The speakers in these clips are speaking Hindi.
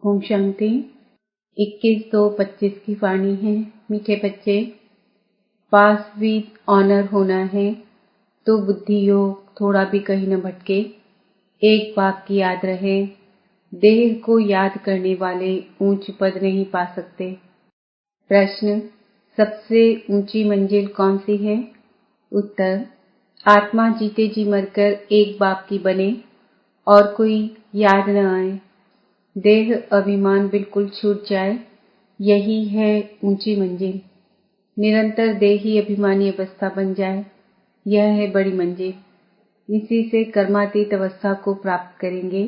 ओम शांति। 21-2-25 की वाणी है। मीठे बच्चे, पास विद ऑनर होना है तो बुद्धि योग थोड़ा भी कहीं न भटके। एक बात की याद रहे, देह को याद करने वाले ऊंच पद नहीं पा सकते। प्रश्न, सबसे ऊंची मंजिल कौन सी है? उत्तर, आत्मा जीते जी मरकर एक बाप की बने और कोई याद न आए, देह अभिमान बिल्कुल छूट जाए, यही है ऊंची मंजिल। निरंतर देही अभिमानी अवस्था बन जाए, यह है बड़ी मंजिल। इसी से कर्मातीत अवस्था को प्राप्त करेंगे।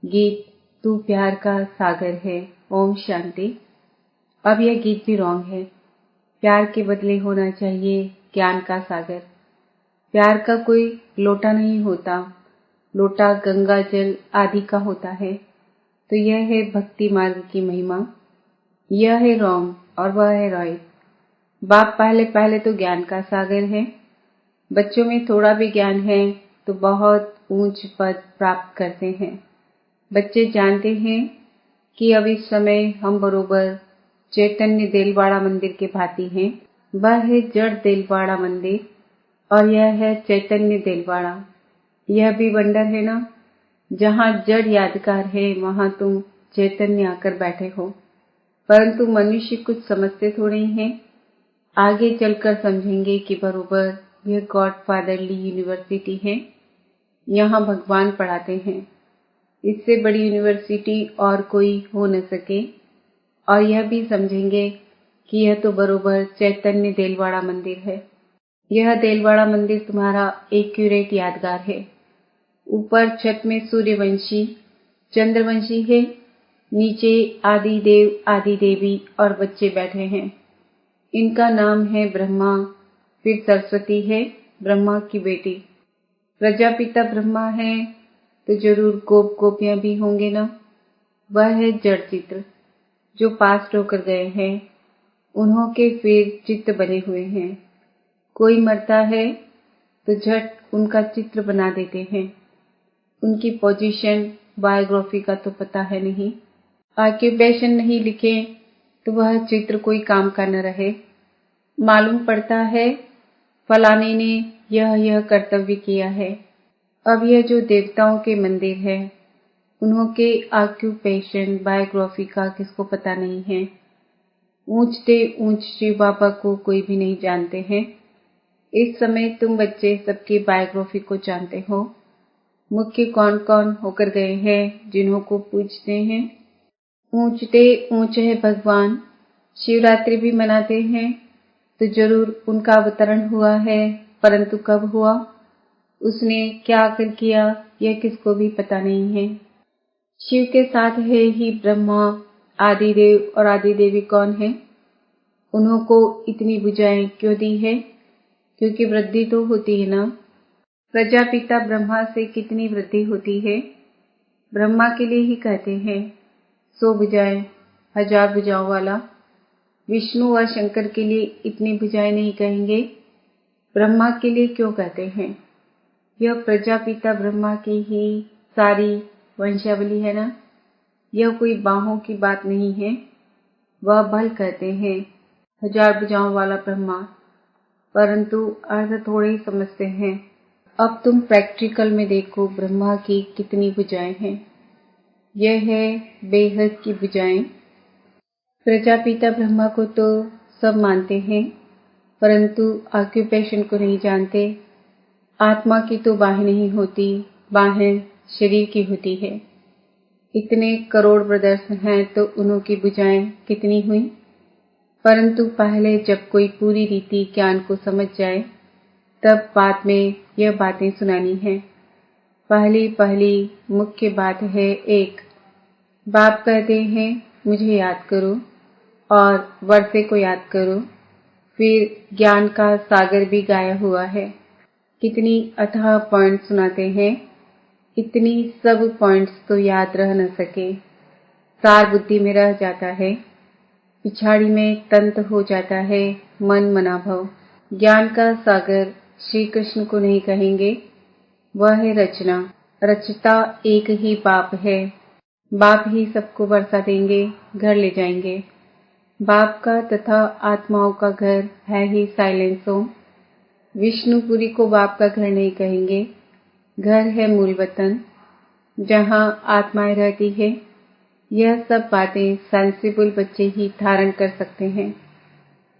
गीत तू प्यार का सागर है। ओम शांति। अब यह गीत भी रॉन्ग है। प्यार के बदले होना चाहिए ज्ञान का सागर। प्यार का कोई लोटा नहीं होता, लोटा गंगा जल आदि का होता है। तो यह है भक्ति मार्ग की महिमा। यह है रॉन्ग और वह है राइट। बाप पहले पहले तो ज्ञान का सागर है। बच्चों में थोड़ा भी ज्ञान है तो बहुत ऊंच पद प्राप्त करते हैं। बच्चे जानते हैं कि अब इस समय हम बरोबर चैतन्य देलवाड़ा मंदिर के भांति हैं। वह है जड़ देलवाड़ा मंदिर और यह है चैतन्य देलवाड़ा। यह भी वंडर है ना। जहाँ जड़ यादगार है वहाँ तुम चैतन्य आकर बैठे हो। परंतु मनुष्य कुछ समझते थोड़े ही हैं। आगे चलकर समझेंगे कि बरोबर यह गॉड फादरली यूनिवर्सिटी है। यहाँ भगवान पढ़ाते हैं। इससे बड़ी यूनिवर्सिटी और कोई हो न सके। और यह भी समझेंगे कि यह तो बरोबर चैतन्य देलवाड़ा मंदिर है। यह देलवाड़ा मंदिर तुम्हारा एक्यूरेट यादगार है। ऊपर छत में सूर्यवंशी चंद्रवंशी है, नीचे आदि देव आदि देवी और बच्चे बैठे हैं। इनका नाम है ब्रह्मा। फिर सरस्वती है, ब्रह्मा की बेटी। प्रजापिता ब्रह्मा है तो जरूर गोप गोपियां भी होंगे ना। वह है जड़ चित्र जो पास होकर गए हैं, उन्हों के फिर चित्र बने हुए हैं। कोई मरता है तो झट उनका चित्र बना देते हैं। उनकी पोजीशन बायोग्राफी का तो पता है नहीं। ऑक्यूपेशन नहीं लिखे तो वह चित्र कोई काम का न रहे। मालूम पड़ता है फलाने ने यह कर्तव्य किया है। अब यह जो देवताओं के मंदिर है, उन्हों के ऑक्यूपेशन बायोग्राफी का किसको पता नहीं है। ऊंचते ऊंच शिव बाबा को कोई भी नहीं जानते हैं। इस समय तुम बच्चे सबकी बायोग्राफी को जानते हो। मुख्य कौन कौन होकर गए हैं जिन्हों को पूजते हैं। ऊंचते ऊंच है भगवान। शिवरात्रि भी मनाते हैं तो जरूर उनका अवतरण हुआ है, परंतु कब हुआ, उसने क्या आकर किया, यह किसको भी पता नहीं है। शिव के साथ है ही ब्रह्मा, आदिदेव और आदिदेवी कौन है। उन्हों को इतनी भुजाएं क्यों दी है? क्योंकि वृद्धि तो होती है ना। प्रजापिता ब्रह्मा से कितनी वृद्धि होती है? ब्रह्मा के लिए ही कहते हैं 100 भुजाएं, 1000 भुजाओं वाला। विष्णु व शंकर के लिए इतनी भुजाएं नहीं कहेंगे। ब्रह्मा के लिए क्यों कहते हैं? यह प्रजापिता ब्रह्मा की ही सारी वंशावली है ना। यह कोई बाहों की बात नहीं है। वह बल कहते हैं 1000 भुजाओं वाला ब्रह्मा, परंतु अर्थ थोड़े ही समझते हैं। अब तुम प्रैक्टिकल में देखो ब्रह्मा की कितनी भुजाएं हैं। यह है बेहद की भुजाएं। प्रजापिता ब्रह्मा को तो सब मानते हैं, परंतु ऑक्यूपेशन को नहीं जानते। आत्मा की तो बाहें नहीं होती, बाहें शरीर की होती है। इतने करोड़ ब्रदर्स हैं तो उन्हों की भुजाएं कितनी हुई। परंतु पहले जब कोई पूरी रीति ज्ञान को समझ जाए तब बाद में यह बातें सुनानी है। पहली पहली मुख्य बात है, एक बाप कहते हैं मुझे याद करो और वर्षे को याद करो। फिर ज्ञान का सागर भी गाया हुआ है। कितनी अथाह पॉइंट सुनाते हैं। इतनी सब पॉइंट्स तो याद रह न सके। सार बुद्धि में रह जाता है, पिछाड़ी में तंत हो जाता है मन मनाभव। ज्ञान का सागर श्री कृष्ण को नहीं कहेंगे, वह है रचना। रचता एक ही बाप है। बाप ही सबको बरसा देंगे, घर ले जाएंगे। बाप का तथा आत्माओं का घर है ही साइलेंसो। विष्णुपुरी को बाप का घर नहीं कहेंगे, घर है मूल वतन, जहाँ आत्माएं रहती है। यह सब बातें सेंसिबल बच्चे ही धारण कर सकते हैं।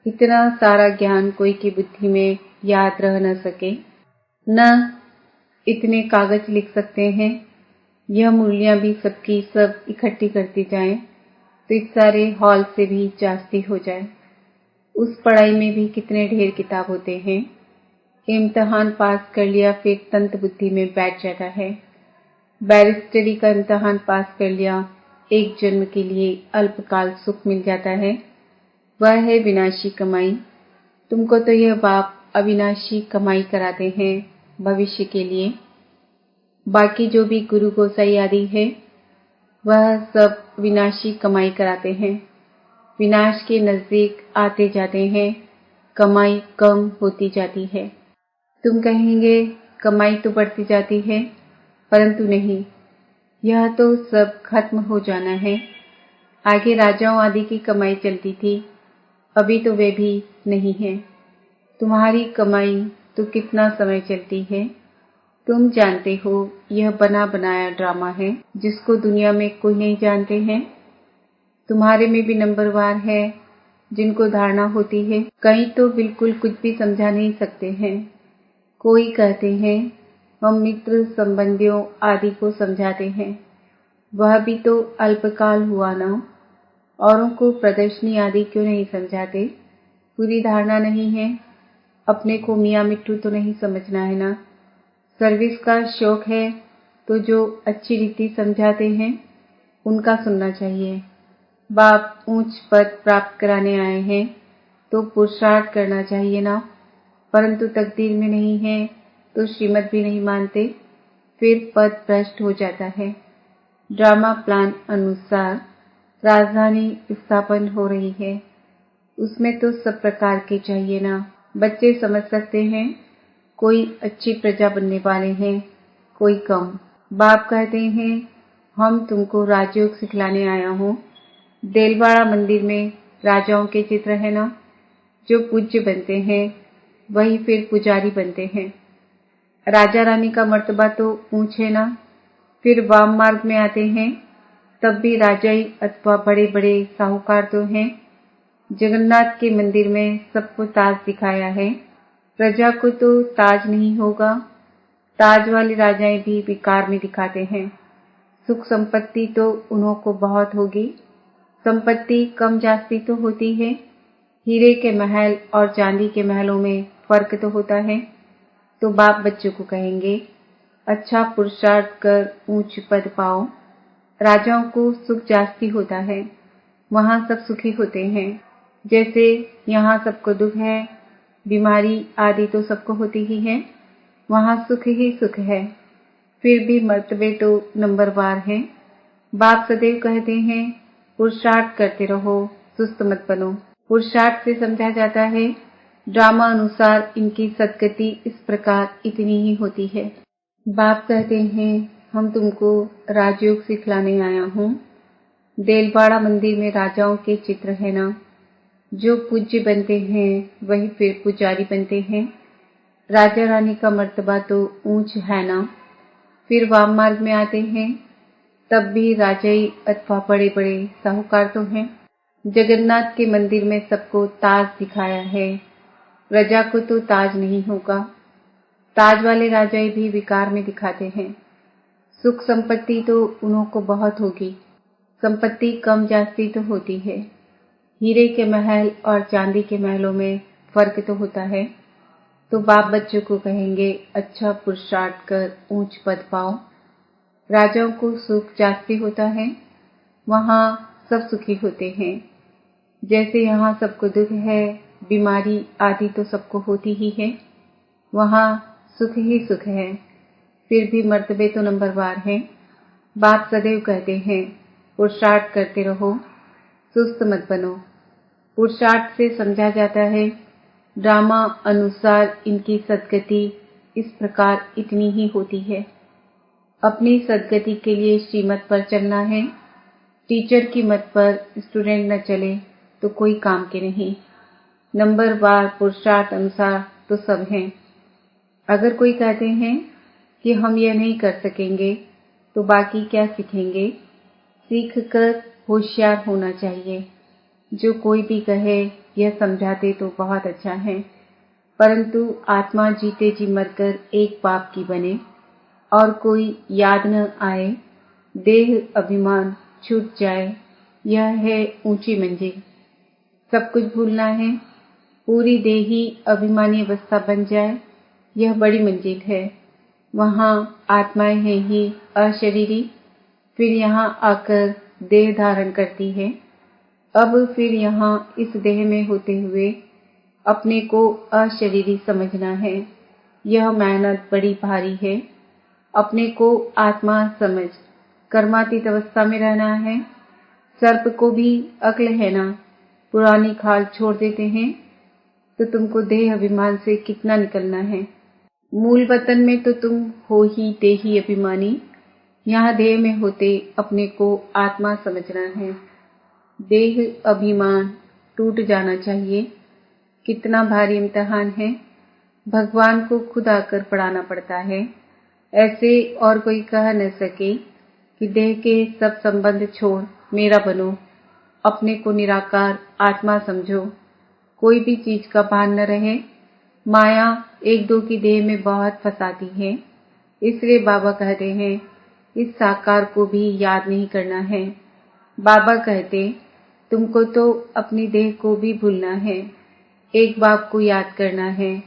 इतना सारा ज्ञान कोई की बुद्धि में याद रह न सके, न इतने कागज लिख सकते हैं। यह मूर्तियां भी सबकी सब इकट्ठी करती जाएं तो इस सारे हॉल से भी जास्ती हो जाए। उस पढ़ाई में भी कितने ढेर किताब होते हैं। इम्तिहान पास कर लिया फिर तंत्र बुद्धि में बैठ जाता है। बैरिस्टरी का इम्तिहान पास कर लिया, एक जन्म के लिए अल्पकाल सुख मिल जाता है। वह है विनाशी कमाई। तुमको तो यह बाप अविनाशी कमाई कराते हैं भविष्य के लिए। बाकी जो भी गुरु गोसाई आदि है, वह सब विनाशी कमाई कराते हैं। विनाश के नजदीक आते जाते हैं, कमाई कम होती जाती है। तुम कहेंगे कमाई तो बढ़ती जाती है, परंतु नहीं, यह तो सब खत्म हो जाना है। आगे राजाओं आदि की कमाई चलती थी, अभी तो वे भी नहीं है। तुम्हारी कमाई तो कितना समय चलती है। तुम जानते हो यह बना बनाया ड्रामा है, जिसको दुनिया में कोई नहीं जानते हैं। तुम्हारे में भी नंबरवार है जिनको धारणा होती है। कहीं तो बिल्कुल कुछ भी समझा नहीं सकते हैं। कोई कहते हैं हम मित्र संबंधियों आदि को समझाते हैं, वह भी तो अल्पकाल हुआ ना। औरों को प्रदर्शनी आदि क्यों नहीं समझाते। पूरी धारणा नहीं है। अपने को मियाँ मिट्टू तो नहीं समझना है ना। सर्विस का शौक है तो जो अच्छी रीति समझाते हैं उनका सुनना चाहिए। बाप ऊंच पद प्राप्त कराने आए हैं तो पुरुषार्थ करना चाहिए ना, परंतु तकदीर में नहीं है तो श्रीमत भी नहीं मानते, फिर पद भ्रष्ट हो जाता है। ड्रामा प्लान अनुसार राजधानी स्थापन हो रही है, उसमें तो सब प्रकार के चाहिए ना। बच्चे समझ सकते हैं कोई अच्छी प्रजा बनने वाले हैं, कोई कम। बाप कहते हैं हम तुमको राजयोग सिखलाने आया हूँ। देलवाड़ा मंदिर में राजाओं के चित्र है ना, जो पूज्य बनते हैं वही फिर पुजारी बनते हैं। राजा रानी का मर्तबा तो ऊंच है ना, फिर वाम मार्ग में आते हैं तब भी राजाई अथवा बड़े बड़े साहूकार तो हैं। जगन्नाथ के मंदिर में सबको ताज दिखाया है, प्रजा को तो ताज नहीं होगा। ताज वाले राजाएं भी विकार में दिखाते हैं। सुख संपत्ति तो उन्हों को बहुत होगी, संपत्ति कम जास्ती तो होती है। हीरे के महल और चांदी के महलों में फर्क तो होता है। तो बाप बच्चों को कहेंगे अच्छा पुरुषार्थ कर ऊंच पद पाओ। राजाओं को सुख जास्ती होता है, वहां सब सुखी होते हैं। जैसे यहाँ सबको दुख है, बीमारी आदि तो सबको होती ही है, वहां सुख ही सुख है। फिर भी मर्तबे तो नंबरवार हैं। बाप सदैव कहते हैं पुरुषार्थ करते रहो, सुस्त मत बनो। पुरुषार्थ से समझा जाता है ड्रामा अनुसार इनकी सदगति इस प्रकार इतनी ही होती है। बाप कहते हैं हम तुमको राजयोग सिखलाने आया हूँ। देलवाड़ा मंदिर में राजाओं के चित्र है ना, जो पूज्य बनते हैं वही फिर पुजारी बनते हैं। राजा रानी का मर्तबा तो ऊंच है ना, फिर वाम मार्ग में आते हैं तब भी राजाई अथवा बड़े बड़े साहूकार तो हैं। जगन्नाथ के मंदिर में सबको ताज दिखाया है, प्रजा को तो ताज नहीं होगा। ताज वाले राजाई भी विकार में दिखाते हैं। सुख संपत्ति तो उन्हों को बहुत होगी, संपत्ति कम जास्ती तो होती है। हीरे के महल और चांदी के महलों में फर्क तो होता है। तो बाप बच्चों को कहेंगे अच्छा पुरुषार्थ कर ऊंच पद पाओ। राजाओं को सुख जास्ती होता है, वहां सब सुखी होते हैं। जैसे यहाँ सबको दुख है, बीमारी आदि तो सबको होती ही है, वहां सुख ही सुख है। फिर भी मर्तबे तो नंबरवार हैं। बाप सदैव कहते हैं पुरुषार्थ करते रहो, सुस्त मत बनो। पुरुषार्थ से समझा जाता है ड्रामा अनुसार इनकी सदगति इस प्रकार इतनी ही होती है। अपनी सद्गति के लिए श्रीमत पर चलना है। टीचर की मत पर स्टूडेंट न चले तो कोई काम के नहीं। नंबरवार पुरुषार्थ अनुसार तो सब हैं। अगर कोई कहते हैं कि हम यह नहीं कर सकेंगे तो बाकी क्या सीखेंगे। सीख कर होशियार होना चाहिए। जो कोई भी कहे यह समझाते तो बहुत अच्छा है, परंतु आत्मा जीते जी मरकर एक बाप की बने और कोई याद न आए, देह अभिमान छूट जाए, यह है ऊंची मंजिल। सब कुछ भूलना है, पूरी देही अभिमानी अवस्था बन जाए, यह बड़ी मंजिल है। वहाँ आत्माएं हैं ही अशरीरी, फिर यहाँ आकर देह धारण करती है। अब फिर यहाँ इस देह में होते हुए अपने को अशरीरी समझना है। यह मेहनत बड़ी भारी है। अपने को आत्मा समझ कर्मातीत अवस्था में रहना है। सर्प को भी अक्ल है ना, पुरानी खाल छोड़ देते हैं तो तुमको देह अभिमान से कितना निकलना है। मूल वतन में तो तुम हो ही देही अभिमानी, यहाँ देह में होते अपने को आत्मा समझना है। देह अभिमान टूट जाना चाहिए। कितना भारी इम्तिहान है, भगवान को खुद आकर पढ़ाना पड़ता है। ऐसे और कोई कह न सके कि देह के सब संबंध छोड़ मेरा बनो, अपने को निराकार आत्मा समझो, कोई भी चीज का भान न रहे। माया एक दो की देह में बहुत फंसाती है, इसलिए बाबा कहते हैं इस साकार को भी याद नहीं करना है। बाबा कहते तुमको तो अपनी देह को भी भूलना है, एक बाप को याद करना है,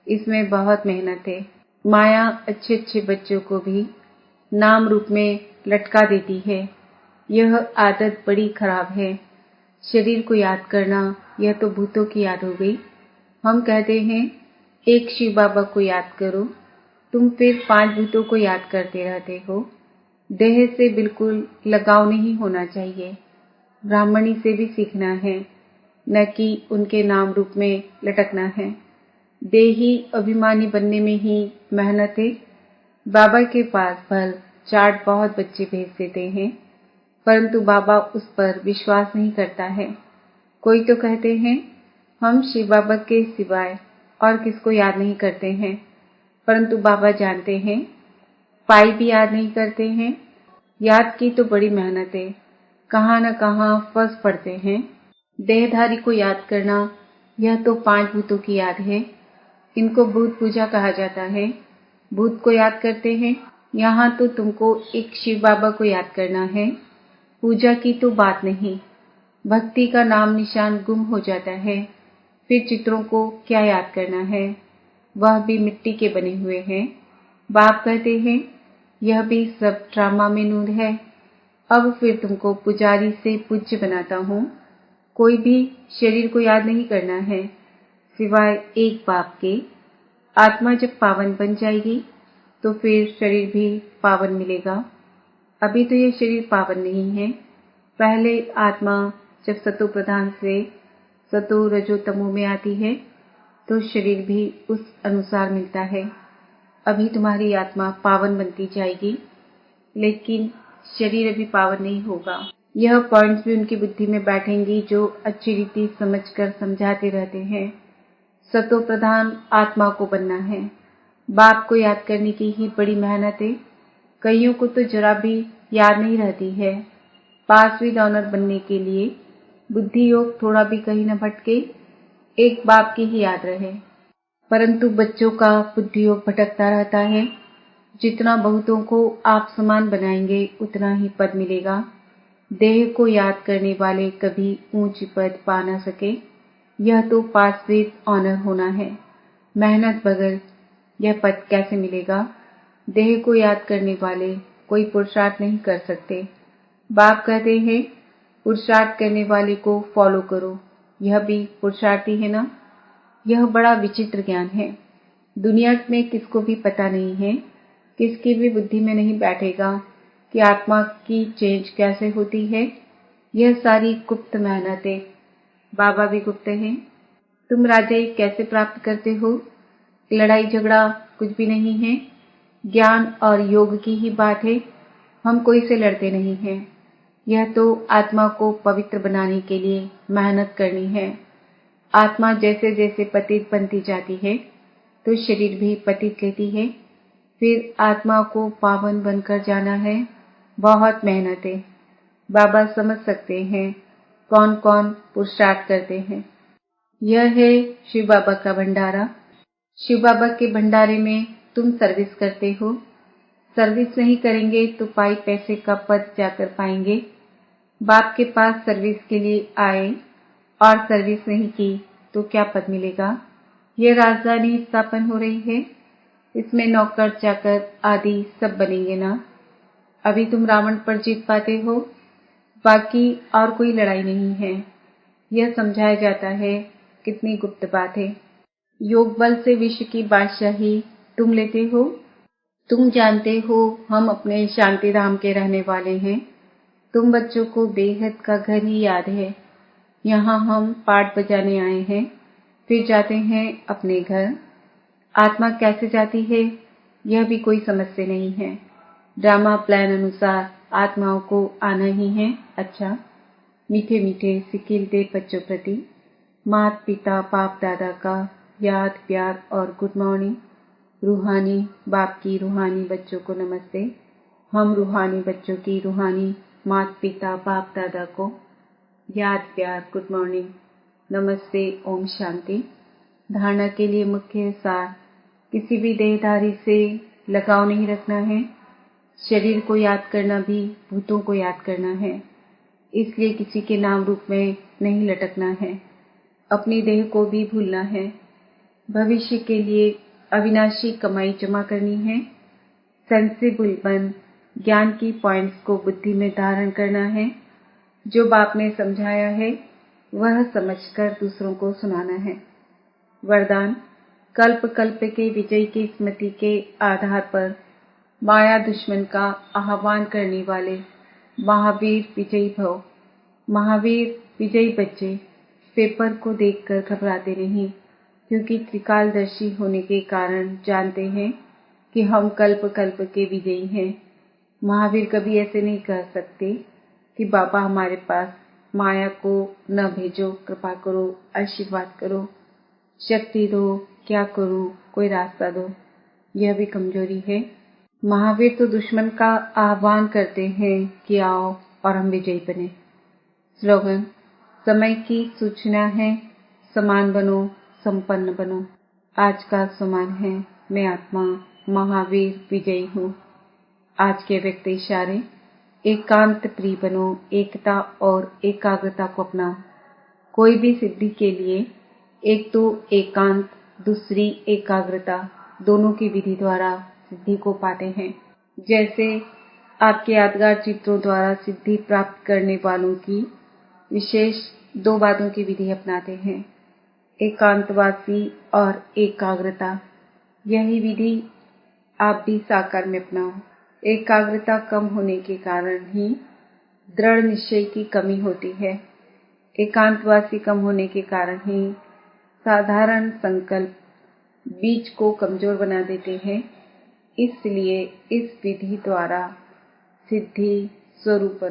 इसमें बहुत मेहनत है। माया अच्छे अच्छे बच्चों को भी नाम रूप में लटका देती है, यह आदत बड़ी खराब है। शरीर को याद करना यह तो भूतों की याद हो गई। हम कहते हैं एक शिव बाबा को याद करो, तुम फिर 5 भूतों को याद करते रहते हो। देह से बिल्कुल लगाव नहीं होना चाहिए। ब्राह्मणी से भी सीखना है, न कि उनके नाम रूप में लटकना है। देही अभिमानी बनने में ही मेहनत है। बाबा के पास फल चाट बहुत बच्चे भेज देते हैं, परंतु बाबा उस पर विश्वास नहीं करता है। कोई तो कहते हैं हम शिव बाबा के सिवाय और किसको याद नहीं करते हैं, परंतु बाबा जानते हैं पाई भी याद नहीं करते हैं। याद की तो बड़ी मेहनत है, कहाँ न कहाँ फंस पड़ते हैं। देहधारी को याद करना यह तो 5 भूतों की याद है, इनको भूत पूजा कहा जाता है। भूत को याद करते हैं, यहाँ तो तुमको एक शिव बाबा को याद करना है। पूजा की तो बात नहीं, भक्ति का नाम निशान गुम हो जाता है, फिर चित्रों को क्या याद करना है, वह भी मिट्टी के बने हुए हैं। बाप कहते हैं यह भी सब ड्रामा में नूर है। अब फिर तुमको पुजारी से पूज्य बनाता हूँ। कोई भी शरीर को याद नहीं करना है सिवाय एक बाप के। आत्मा जब पावन बन जाएगी तो फिर शरीर भी पावन मिलेगा। अभी तो यह शरीर पावन नहीं है। पहले आत्मा जब सतो प्रधान से सतो रजो तमो में आती है तो शरीर भी उस अनुसार मिलता है। अभी तुम्हारी आत्मा पावन बनती जाएगी, लेकिन शरीर अभी पावन नहीं होगा। यह पॉइंट्स भी उनकी बुद्धि में बैठेंगी जो अच्छी रीति समझकर समझाते रहते हैं। सतो प्रधान आत्मा को बनना है। बाप को याद करने की ही बड़ी मेहनत है। कईयों को तो जरा भी याद नहीं रहती है। पास विद ऑनर बनने के लिए बुद्धि योग थोड़ा भी कहीं न भटके, एक बाप की ही याद रहे। परंतु बच्चों का बुद्धि योग भटकता रहता है। जितना बहुतों को आप समान बनाएंगे उतना ही पद मिलेगा। देह को याद करने वाले कभी ऊंच पद पा न सके, यह तो पास विद ऑनर होना है। मेहनत बगैर यह पद कैसे मिलेगा। देह को याद करने वाले कोई पुरुषार्थ नहीं कर सकते। बाप कहते हैं पुरुषार्थ करने वाले को फॉलो करो, यह भी पुरुषार्थ ही है ना। यह बड़ा विचित्र ज्ञान है। दुनिया में किसको भी पता नहीं है, किसकी भी बुद्धि में नहीं बैठेगा कि आत्मा की चेंज कैसे होती है। यह सारी गुप्त मेहनत है। बाबा भी गुप्त हैं। तुम राजाई कैसे प्राप्त करते हो। लड़ाई झगड़ा कुछ भी नहीं है। ज्ञान और योग की ही बात है, हम कोई से लड़ते नहीं हैं। यह तो आत्मा को पवित्र बनाने के लिए मेहनत करनी है। आत्मा जैसे जैसे पतित बनती जाती है तो शरीर भी पतित लेती है। फिर आत्मा को पावन बनकर जाना है। बहुत मेहनत है। बाबा समझ सकते हैं कौन कौन पुरुषार्थ करते हैं। यह है शिव बाबा का भंडारा। शिव बाबा के भंडारे में तुम सर्विस करते हो। सर्विस नहीं करेंगे तो पाई पैसे का पद जाकर पाएंगे। बाप के पास सर्विस के लिए आए और सर्विस नहीं की तो क्या पद मिलेगा। यह राजधानी स्थापन हो रही है, इसमें नौकर चाकर आदि सब बनेंगे ना। अभी तुम रावण पर जीत पाते हो, बाकी और कोई लड़ाई नहीं है। यह समझाया जाता है, कितनी गुप्त बात है। योग बल से विश्व की बादशाही तुम लेते हो। तुम जानते हो हम अपने शांति धाम के रहने वाले हैं। तुम बच्चों को बेहद का घर ही याद है। यहाँ हम पाठ बजाने आए हैं, फिर जाते हैं अपने घर। आत्मा कैसे जाती है यह भी कोई समझते नहीं है। ड्रामा प्लान अनुसार आत्माओं को आना ही है। अच्छा, मीठे मीठे सिकिलते बच्चों प्रति माता पिता बाप दादा का याद प्यार और गुड मॉर्निंग। रूहानी बाप की रूहानी बच्चों को नमस्ते। हम रूहानी बच्चों की रूहानी माता पिता बाप दादा को याद प्यार गुड मॉर्निंग नमस्ते ओम शांति। धारणा के लिए मुख्य सार, किसी भी देहधारी से लगाव नहीं रखना है। शरीर को याद करना भी भूतों को याद करना है, इसलिए किसी के नाम रूप में नहीं लटकना है। अपनी देह को भी भूलना है। भविष्य के लिए अविनाशी कमाई जमा करनी है। सेंसिबल बन ज्ञान की पॉइंट्स को बुद्धि में धारण करना है। जो बाप ने समझाया है वह समझकर दूसरों को सुनाना है। वरदान, कल्प कल्प के विजय की स्मृति के आधार पर माया दुश्मन का आह्वान करने वाले महावीर विजयी भव। महावीर विजयी बच्चे पेपर को देखकर घबराते नहीं, क्योंकि त्रिकालदर्शी होने के कारण जानते हैं कि हम कल्प कल्प के विजयी हैं। महावीर कभी ऐसे नहीं कह सकते कि बाबा हमारे पास माया को न भेजो, कृपा करो, आशीर्वाद करो, शक्ति दो, क्या करूं, कोई रास्ता दो। यह भी कमजोरी है। महावीर तो दुश्मन का आह्वान करते हैं कि आओ और हम विजयी बने। स्लोगन, समय की सूचना है, समान बनो, संपन्न बनो। आज का समान है, मैं आत्मा महावीर विजयी हूँ। आज के व्यक्त इशारे, एकांत प्रिय बनो, एकता और एकाग्रता को अपनाओ। कोई भी सिद्धि के लिए एक तो एकांत, दूसरी एकाग्रता, दोनों की विधि द्वारा सिद्धि को पाते हैं। जैसे आपके यादगार चित्रों द्वारा सिद्धि प्राप्त करने वालों की विशेष 2 बातों की विधि अपनाते हैं, एकांतवासी और एकाग्रता। यही विधि आप भी साकार में अपनाओ। एकाग्रता कम होने के कारण ही दृढ़ निश्चय की कमी होती है। एकांतवासी कम होने के कारण ही साधारण संकल्प बीज को कमजोर बना देते हैं। इसलिए इस विधि द्वारा सिद्धि स्वरूप बनो।